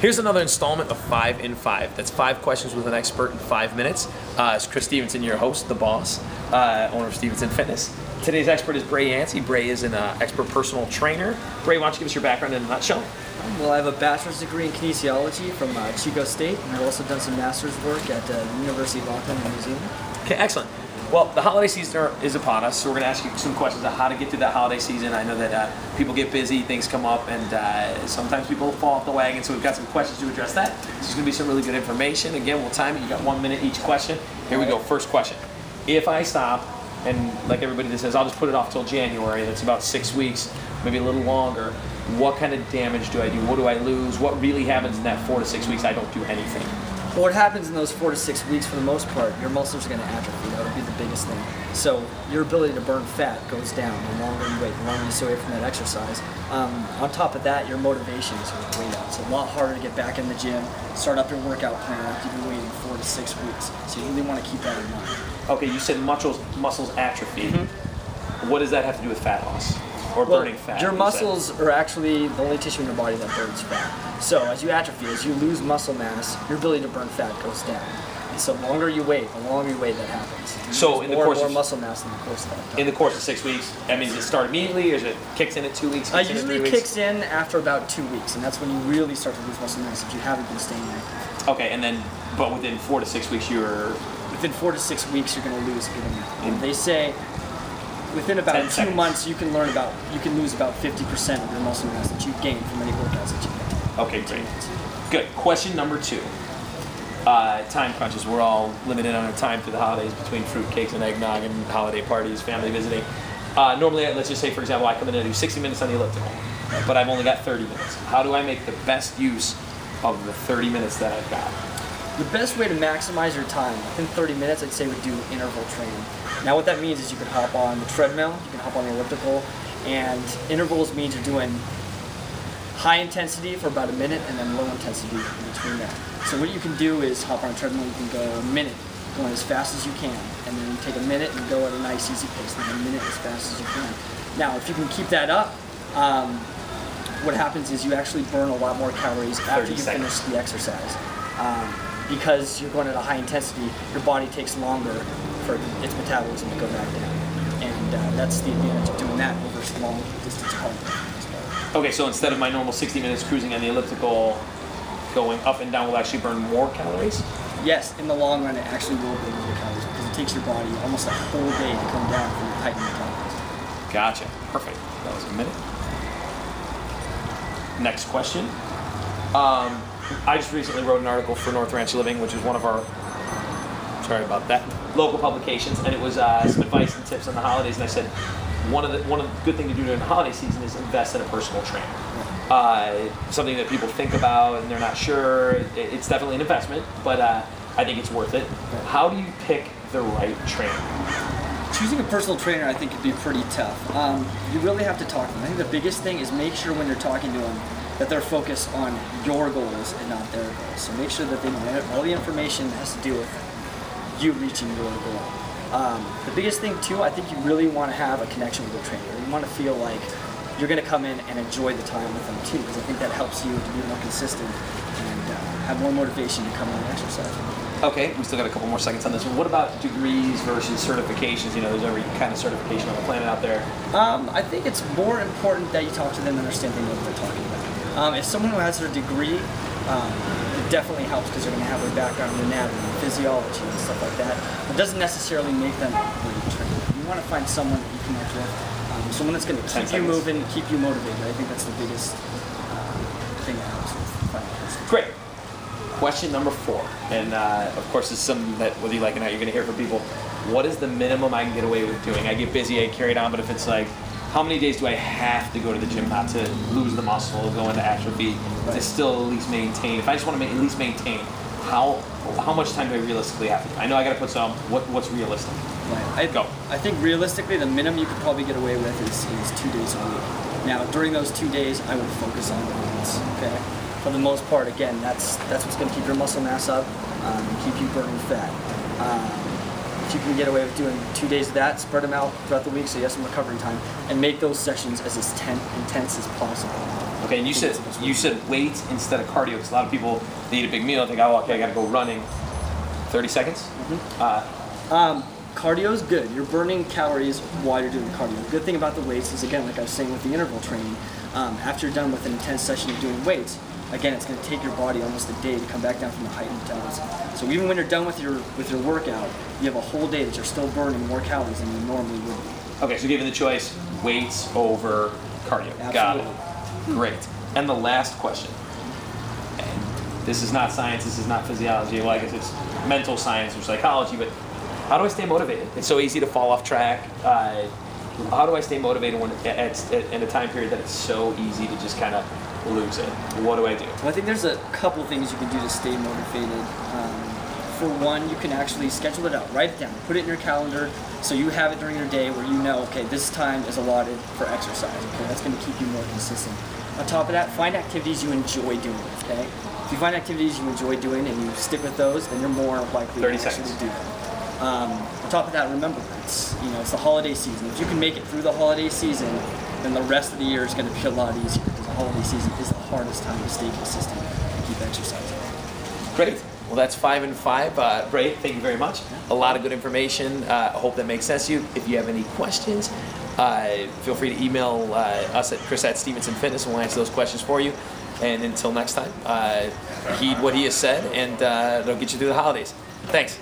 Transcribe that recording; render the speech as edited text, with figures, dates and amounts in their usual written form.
Here's another installment of 5 in 5. That's 5 questions with an expert in 5 minutes. It's Chris Stevenson, your host, the boss, owner of Stevenson Fitness. Today's expert is Bray Yancey. Bray is an expert personal trainer. Bray, why don't you give us your background in a nutshell? Well, I have a bachelor's degree in kinesiology from Chico State, and I've also done some master's work at the University of Auckland in New Zealand. Okay, excellent. Well, the holiday season is upon us, so we're going to ask you some questions on how to get through that holiday season. I know that people get busy, things come up, and sometimes people fall off the wagon, so we've got some questions to address that. This is going to be some really good information. Again, we'll time it. You got 1 minute each question. Here we go. First question. If I stop, and like everybody that says, I'll just put it off till January, that's about 6 weeks, maybe a little longer, what kind of damage do I do? What do I lose? What really happens in that 4 to 6 weeks? I don't do anything. Well, what happens in those 4 to 6 weeks, for the most part, your muscles are going to atrophy. That would be the biggest thing. So your ability to burn fat goes down the longer you wait, the longer you stay away from that exercise. On top of that, your motivation is going to way down. It's a lot harder to get back in the gym, start up your workout plan after you've been waiting 4 to 6 weeks. So you really want to keep that in mind. Okay, you said muscles atrophy. Mm-hmm. What does that have to do with fat loss? Or burning fat? Your muscles are actually the only tissue in your body that burns fat. So as you atrophy, as you lose muscle mass, your ability to burn fat goes down. And so the longer you wait, that happens. So in the course more muscle mass in the course of that time. In the course of 6 weeks, I mean, does it start immediately, or is it kicks in at 2 weeks? Usually it kicks in after about 2 weeks, and that's when you really start to lose muscle mass if you haven't been staying active. Okay, and then, but within 4 to 6 weeks, within 4 to 6 weeks, you're going to lose a good amount. And they say within about 2 months, you can lose about 50% of your muscle mass that you've gained from any workouts that you've done. Okay, great. Good. Question number 2. Time crunches. We're all limited on our time through the holidays between fruitcakes and eggnog and holiday parties, family visiting. Normally, let's just say, for example, I come in and do 60 minutes on the elliptical, but I've only got 30 minutes. How do I make the best use of the 30 minutes that I've got? The best way to maximize your time within 30 minutes, I'd say, would do interval training. Now what that means is you could hop on the treadmill, you can hop on the elliptical, and intervals means you're doing high intensity for about a minute and then low intensity in between that. So what you can do is hop on a treadmill, you can go a minute, going as fast as you can, and then you take a minute and go at a nice easy pace, and then a minute as fast as you can. Now if you can keep that up, what happens is you actually burn a lot more calories after you finish the exercise. Because you're going at a high intensity, your body takes longer for its metabolism to go back down. And that's the advantage of doing that over long distance cardio. Okay, so instead of my normal 60 minutes cruising on the elliptical, going up and down will actually burn more calories? Yes, in the long run it actually will burn more calories because it takes your body almost a whole day to come down from your heightened metabolism. Gotcha. Perfect. That was a minute. Next question. I just recently wrote an article for North Ranch Living, which is one of our, sorry about that, local publications, and it was some advice and tips on the holidays. And I said one of the good thing to do during the holiday season is invest in a personal trainer. Something that people think about and they're not sure. It's definitely an investment, but I think it's worth it. How do you pick the right trainer? Choosing a personal trainer, I think, could be pretty tough. You really have to talk to them. I think the biggest thing is make sure when you're talking to them that they're focused on your goals and not their goals. So make sure that they know all the information that has to do with you reaching your goal. The biggest thing too, I think you really want to have a connection with your trainer. You want to feel like you're going to come in and enjoy the time with them too, because I think that helps you to be more consistent and have more motivation to come in and exercise. Okay, we still got a couple more seconds on this one. What about degrees versus certifications? You know, there's every kind of certification on the planet out there. I think it's more important that you talk to them and understand they know what they're talking about. If someone who has their degree, it definitely helps because they're going to have their background in anatomy, physiology, and stuff like that. It doesn't necessarily make them a great trainer. You want to find someone that you connect with, someone that's going to keep you moving, keep you motivated. I think that's the biggest thing that helps with finding a person. Great. Question number 4, and of course it's something that whether you like it or not, you're going to hear from people. What is the minimum I can get away with doing? I get busy, I carry it on, but if it's like, how many days do I have to go to the gym not to lose the muscle, go into atrophy, to still at least maintain? If I just want to at least maintain, how much time do I realistically have to do? I know I got to put some. What's realistic? Right. I think realistically, the minimum you could probably get away with is 2 days a week. Now, during those 2 days, I would focus on movements. Okay. For the most part, again, that's what's going to keep your muscle mass up, keep you burning fat. If you can get away with doing 2 days of that, spread them out throughout the week so you have some recovery time, and make those sessions as intense as possible. Okay, and you said weights instead of cardio, because a lot of people, they eat a big meal and think, oh, okay, I got to go running. 30 seconds? Cardio is good. You're burning calories while you're doing cardio. The good thing about the weights is, again, like I was saying with the interval training, after you're done with an intense session of doing weights, again, it's going to take your body almost a day to come back down from the heightened metabolism. So even when you're done with your workout, you have a whole day that you're still burning more calories than you normally would be. Okay, so given the choice, weights over cardio. Absolutely. Got it. Great. And the last question. And this is not science, this is not physiology, well, I guess it's mental science or psychology, but how do I stay motivated? It's so easy to fall off track. How do I stay motivated when in a time period that it's so easy to just kind of lose it? What do I do? Well, I think there's a couple things you can do to stay motivated. For one, you can actually schedule it out, write it down, put it in your calendar so you have it during your day where you know, okay, this time is allotted for exercise. Okay, that's going to keep you more consistent. On top of that, find activities you enjoy doing. Okay, if you find activities you enjoy doing and you stick with those, then you're more likely to actually do them. On top of that, remember, it's the holiday season. If you can make it through the holiday season, then the rest of the year is going to be a lot easier, because the holiday season is the hardest time to stay consistent and keep exercising. Great. Well, that's 5 and 5. Bray, thank you very much. A lot of good information. I hope that makes sense to you. If you have any questions, feel free to email us at Chris@Stevenson Fitness, and we'll answer those questions for you. And until next time, heed what he has said, and it'll get you through the holidays. Thanks.